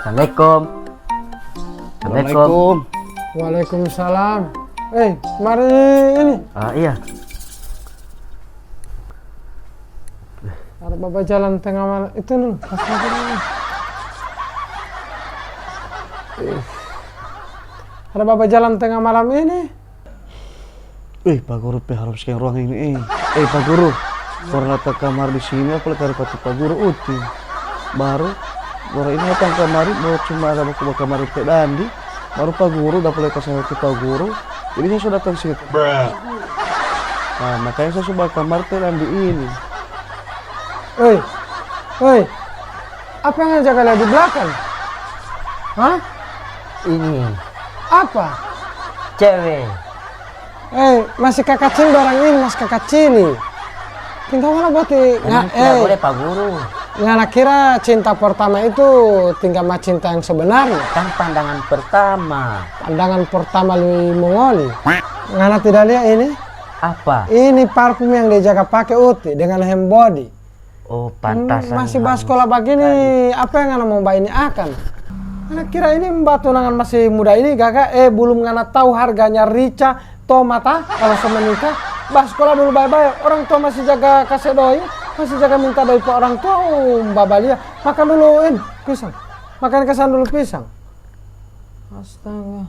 Assalamualaikum. Assalamualaikum. Waalaikumsalam. Mari ini. Iya. Ada bapak jalan tengah malam itu nih. Ada bapak jalan tengah malam ini. Pak Guru harus ke ruang ini. Pak Guru, pernah ke kamar di sini apa kali Pak Guru uti. Baru ini datang kamar, mau cuma ada baku kamar Pak Dandi. Baru Pak Guru udah mulai kasih ke Pak Guru. Jadi saya sudah datang sini. Nah, makanya saya coba kamar Pak Dandi ini. Apa yang jaga lihat di belakang? Hah? Ini Apa? cewek. Masih kakak cili orang ini, mas kakak cili. Tinggal mana berarti? Nggak boleh Pak Guru. Ngana kira cinta pertama itu tinggal mah cinta yang sebenarnya. Kan pandangan pertama. Pandangan pertama lebih mengoli. Ngana tidak lihat ini? Apa? Ini parfum yang dia jaga pakai Uti dengan hand body. Oh, pantasan. Masih bahas sekolah begini, apa yang ngana mau mbak ini akan? Ngana kira ini mbak tunangan masih muda ini gagak, belum ngana tahu harganya rica, tomata, kalau sama nikah. Bahas sekolah dulu bye-bye, orang tua masih jaga kasih doi, masih jaga minta doi ke orang tua, mbak Balia. Makan dulu ini, pisang. Makan kesan dulu pisang. Astaga.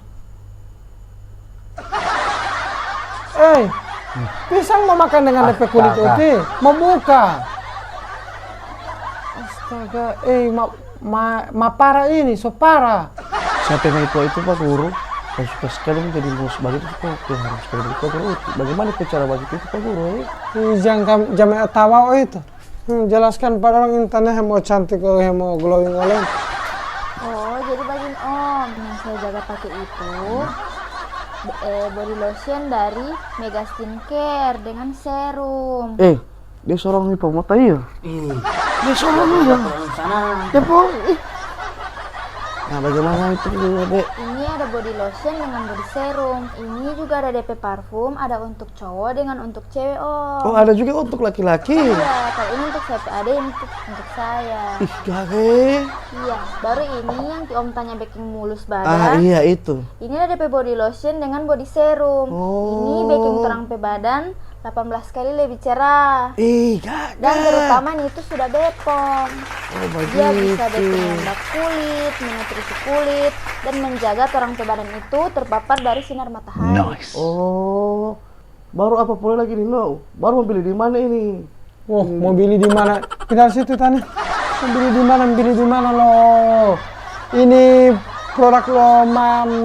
Pisang mau makan dengan DP kulit Uti, mau buka. Astaga, ma parah ini, so parah. Sampai itu Pak Guru, saya suka sekali menjadi mus begitu kok harus sekali begitu Pak Guru. Bagaimana cara begitu itu Pak Guru? Jangan tawa itu. Jelaskan pada orang internet yang mau cantik, yang mau glowing oleh. Oh, jadi bagian Om yang saya jaga pakai itu body lotion dari Mega Skincare dengan serum. Dia seorang hipomata iya. Dia seorang iya. Ya po. Nah, bagaimana itu Dek? Ini ada body lotion dengan body serum. Ini juga ada DP parfum, ada untuk cowok dengan untuk cewek Om. Oh, ada juga untuk laki-laki. Iya, kalau ini untuk saya ada ini untuk saya. Ih, gare. Iya, baru ini yang Om tanya baking mulus badan. Iya itu. Ini ada DP body lotion dengan body serum. Oh. Ini baking terang pe badan 18 kali lebih cerah. Gagak. Dan terutama ini itu sudah Bepom. Oh, begitu. Dia bisa menembak kulit, menutrisi kulit, dan menjaga torang pe badan itu terpapar dari sinar matahari. Oh, baru apa pula lagi nih lo? Baru mau beli di mana ini? Mau beli di mana? Tinggal situ tanya. Mau beli di mana lo? Ini produk lo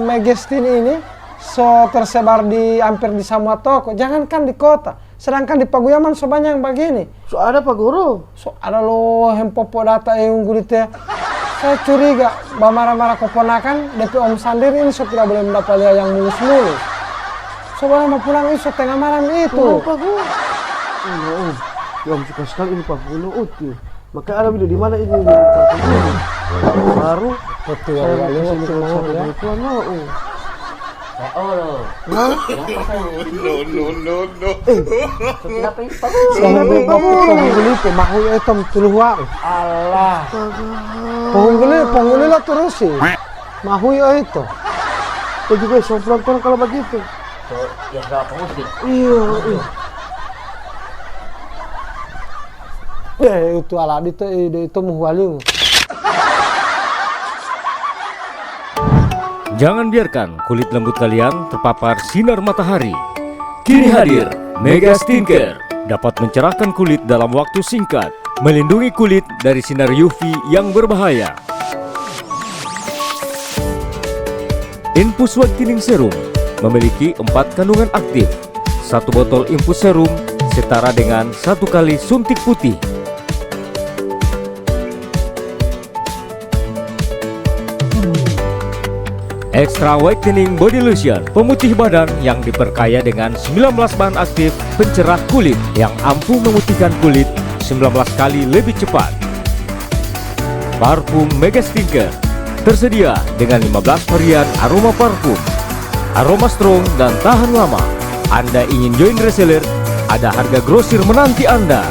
Megastin ini so tersebar di hampir di semua toko. Jangankan di kota, sedangkan di Paguyaman so banyak yang begini. So ada Pak Guru. So ada lo hempopo data unggul itu ya. Saya curiga marah-marah keponakan DP Om sendiri ini so tidak boleh mendapat lihat yang mulus-mulus. So mau pulang itu tengah malam itu. Oh, Pak Guru. Yang suka sekali ini Pak Guru Uti. Maka ada beli di mana ini? Baru Betul saya kali bisa itu ya. itu no. Kenapa ini Pak Sama penghuni itu mahu itu tuluh wa. Allah. Penghuni lah terus sih. Mahu itu. Itu juga somplang kalau begitu. So, ya berapa pengusir? Iya. Itu ala itu muhwali. Jangan biarkan kulit lembut kalian terpapar sinar matahari. Kini hadir Mega Skincare, dapat mencerahkan kulit dalam waktu singkat, melindungi kulit dari sinar UV yang berbahaya. Infus Whitening Serum memiliki 4 kandungan aktif. 1 botol infus serum setara dengan 1 kali suntik putih. Extra Whitening Body Lotion, pemutih badan yang diperkaya dengan 19 bahan aktif pencerah kulit yang ampuh memutihkan kulit 19 kali lebih cepat. Parfum Mega Skincare tersedia dengan 15 varian aroma parfum, aroma strong dan tahan lama. Anda ingin join reseller? Ada harga grosir menanti Anda.